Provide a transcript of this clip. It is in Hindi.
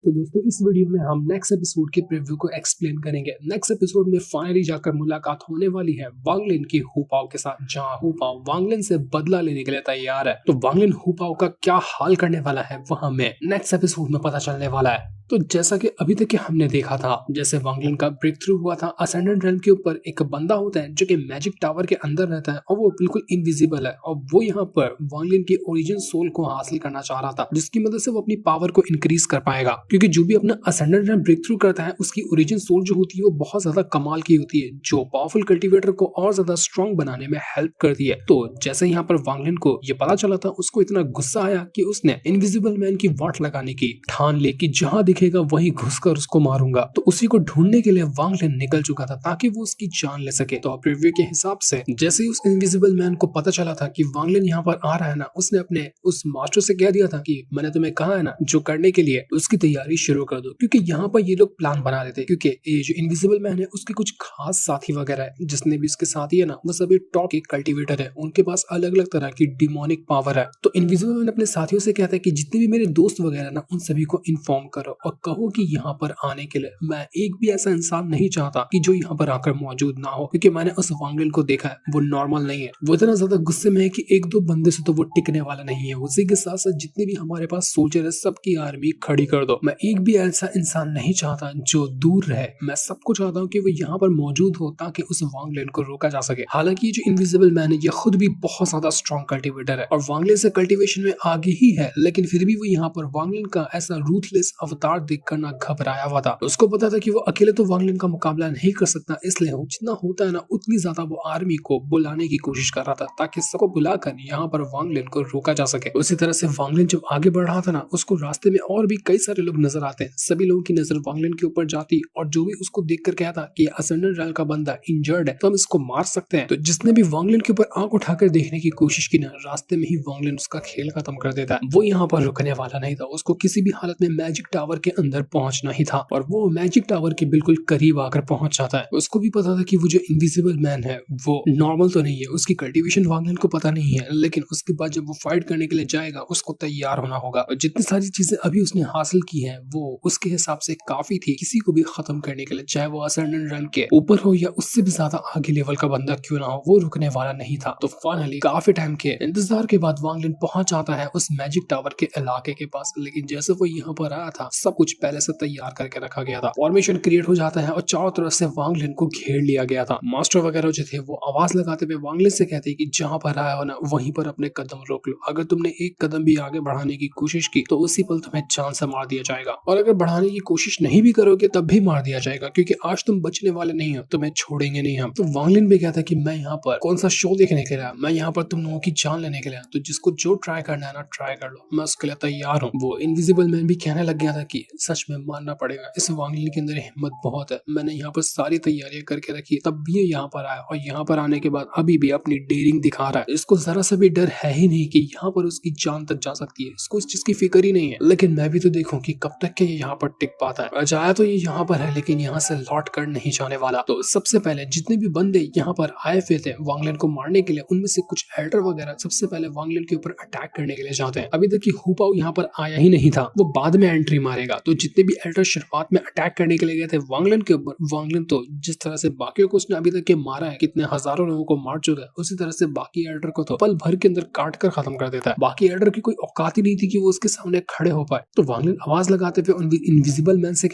तो दोस्तों इस वीडियो में हम नेक्स्ट एपिसोड के प्रीव्यू को एक्सप्लेन करेंगे। नेक्स्ट एपिसोड में फाइनली जाकर मुलाकात होने वाली है वांगलिन की हुपाओ के साथ, जहां हुपाओ वांगलिन से बदला लेने के लिए तैयार है। तो वांगलिन हुपाओ का क्या हाल करने वाला है वह हमें नेक्स्ट एपिसोड में पता चलने वाला है। तो जैसा कि अभी तक हमने देखा था, जैसे वांगलिन का ब्रेक थ्रू हुआ था असेंडेंट रेल्म के ऊपर, एक बंदा होता है जो कि मैजिक टावर के अंदर रहता है और वो बिल्कुल इनविजिबल है, और वो यहाँ पर वांगलिन की ओरिजिन सोल को हासिल करना चाह रहा था, जिसकी मदद से वो अपनी पावर को इंक्रीज कर पाएगा। क्योंकि जो भी अपना असेंडेंट रेल्म ब्रेक थ्रू करता है उसकी ओरिजिन सोल जो होती है वो बहुत ज्यादा कमाल की होती है, जो पावरफुल कल्टीवेटर को और ज्यादा स्ट्रॉन्ग बनाने में हेल्प करती है। तो जैसे यहाँ पर वांगलिन को ये पता चला था, उसको इतना गुस्सा आया कि उसने इनविजिबल मैन की वाट लगाने की ठान ली कि जहां दिखेगा वहीं घुसकर उसको मारूंगा। तो उसी को ढूंढने के लिए वांगलिन निकल चुका था ताकि वो उसकी जान ले सके। तो प्रीव्यू के हिसाब से जैसे ही उस इनविजिबल मैन को पता चला था कि वांगलिन यहाँ पर आ रहा है ना, उसने अपने उस मास्टर से कह दिया था कि मैंने तुम्हें कहा है ना जो करने के लिए, उसकी तैयारी शुरू कर दो। क्योंकि यहाँ पर ये लोग प्लान बना रहे थे, क्योंकि ये जो इनविजिबल मैन है उसके कुछ खास साथी वगैरह है, जिसने भी उसके साथी है ना वो सभी टॉप के कल्टीवेटर है, उनके पास अलग अलग तरह की डिमोनिक पावर है। तो इनविजिबल मैन अपने साथियों से कहता है कि जितने भी मेरे दोस्त वगैरह ना उन सभी को इन्फॉर्म करो और कहो कि यहाँ पर आने के लिए मैं एक भी ऐसा इंसान नहीं चाहता कि जो यहाँ पर आकर मौजूद ना हो, क्योंकि मैंने उस वांगलिन को देखा है, वो नॉर्मल नहीं है। वो इतना ज्यादा गुस्से में है कि एक दो बंदे से तो वो टिकने वाला नहीं है। उसी के साथ साथ जितने भी हमारे पास सोल्जर है सबकी आर्मी खड़ी कर दो। मैं एक भी ऐसा इंसान नहीं चाहता जो दूर रहे, मैं सबको चाहता हूँ कि वो यहाँ पर मौजूद हो ताकि उस वांगलिन को रोका जा सके। हालांकि ये जो इनविजिबल मैन है ये खुद भी बहुत ज्यादा स्ट्रॉन्ग कल्टीवेटर है और वांगलिन से कल्टीवेशन में आगे ही है, लेकिन फिर भी वो यहाँ पर वांगलिन का ऐसा रूथलेस अवतार देखकर ना घबराया हुआ था। उसको पता था कि वो अकेले तो वांगलिन का मुकाबला नहीं कर सकता, इसलिए जितना होता है ना उतनी ज्यादा वो आर्मी को बुलाने की कोशिश कर रहा था ताकि सबको बुलाकर यहाँ पर वांगलिन को रोका जा सके। उसी तरह से वांगलिन जब आगे बढ़ रहा था ना, उसको रास्ते में और भी कई सारे लोग नजर आते हैं। सभी लोगों की नजर वांगलिन के ऊपर जाती और जो भी उसको देखकर कहता कि असेंडेंट रेल्म का बंदा इंजर्ड है तो हम इसको मार सकते हैं। तो जिसने भी वांगलिन के ऊपर आंख उठाकर देखने की कोशिश की ना, रास्ते में ही वांगलिन उसका खेल खत्म कर देता है। वो यहाँ पर रुकने वाला नहीं था, उसको किसी भी हालत में मैजिक टावर के अंदर पहुंचना ही था और वो मैजिक टावर के बिल्कुल करीब आकर पहुंच जाता है। उसको भी पता था कि वो जो इनविजिबल मैन है वो नॉर्मल तो नहीं है, उसकी कल्टीवेशन वांगलिन को पता नहीं है, लेकिन उसके बाद जब वो फाइट करने के लिए जाएगा उसको तैयार होना होगा। और जितनी सारी चीजें अभी उसने हासिल की है वो उसके हिसाब से काफी थी किसी को भी खत्म करने के लिए, चाहे वो असेंडेंट रेल्म के ऊपर हो या उससे भी ज्यादा आगे लेवल का बंदा क्यों ना हो, वो रुकने वाला नहीं था। तो फाइनली काफी टाइम के इंतजार के बाद वांगलिन पहुंच जाता है उस मैजिक टावर के इलाके के पास। लेकिन जैसे वो यहाँ पर आया था सब कुछ पहले से तैयार करके रखा गया था। फॉर्मेशन क्रिएट हो जाता है और चारों तरफ से वांगलिन को घेर लिया गया था। मास्टर वगैरह जो थे वो आवाज लगाते हुए वांगलिन से कहते कि जहां पर आया हो ना वहीं पर अपने कदम रोक लो, अगर तुमने एक कदम भी आगे बढ़ाने की कोशिश की तो उसी पल तुम्हें जान से मार दिया जाएगा, और अगर बढ़ाने की कोशिश नहीं भी करोगे तब भी मार दिया जाएगा, क्योंकि आज तुम बचने वाले नहीं हो, तुम्हें छोड़ेंगे नहीं हम। तो वांगलिन भी कहता है कि मैं यहाँ पर कौन सा शो देखने के लिए, मैं यहाँ पर तुम लोगों की जान लेने के लिए, तो जिसको जो ट्राई करना है ना ट्राई कर लो, मैं उसके लिए तैयार हूँ। वो इनविजिबल मैन भी कहने लग गया था कि सच में मानना पड़ेगा, इस वांगलिन के अंदर हिम्मत बहुत है, मैंने यहाँ पर सारी तैयारियां करके रखी तब भी ये यहाँ पर आया और यहाँ पर आने के बाद अभी भी अपनी डेयरिंग दिखा रहा है। इसको जरा सा भी डर है ही नहीं कि यहाँ पर उसकी जान तक जा सकती है, इसको इस चीज की फिक्र ही नहीं है। लेकिन मैं भी तो देखूं कि कब तक के ये यहाँ पर टिक पाता है। जाया तो ये यहाँ पर है लेकिन यहाँ से लौट कर नहीं जाने वाला। तो सबसे पहले जितने भी बंदे यहाँ पर आए हुए थे वांगलिन को मारने के लिए, उनमें से कुछ एल्डर वगैरह सबसे पहले वांगलिन के ऊपर अटैक करने के लिए जाते हैं। अभी तक कि हुपाओ यहाँ पर आया ही नहीं था, वो बाद में एंट्री मारेगा। तो जितने भी एल्डर शुरुआत में अटैक करने के लिए गए थे वांगलिन के ऊपर, वांगलिन तो जिस तरह से बाकियों को उसने अभी तक के मारा है, कितने हजारों लोगों को मार चुका है, उसी तरह से बाकी एल्डर को तो पल भर के अंदर काट कर खत्म कर देता है। बाकी एल्डर की कोई औकात ही नहीं थी कि वो उसके सामने खड़े हो पाए। तो वांगलिन आवाज लगाते हुए इनविजिबल मैन से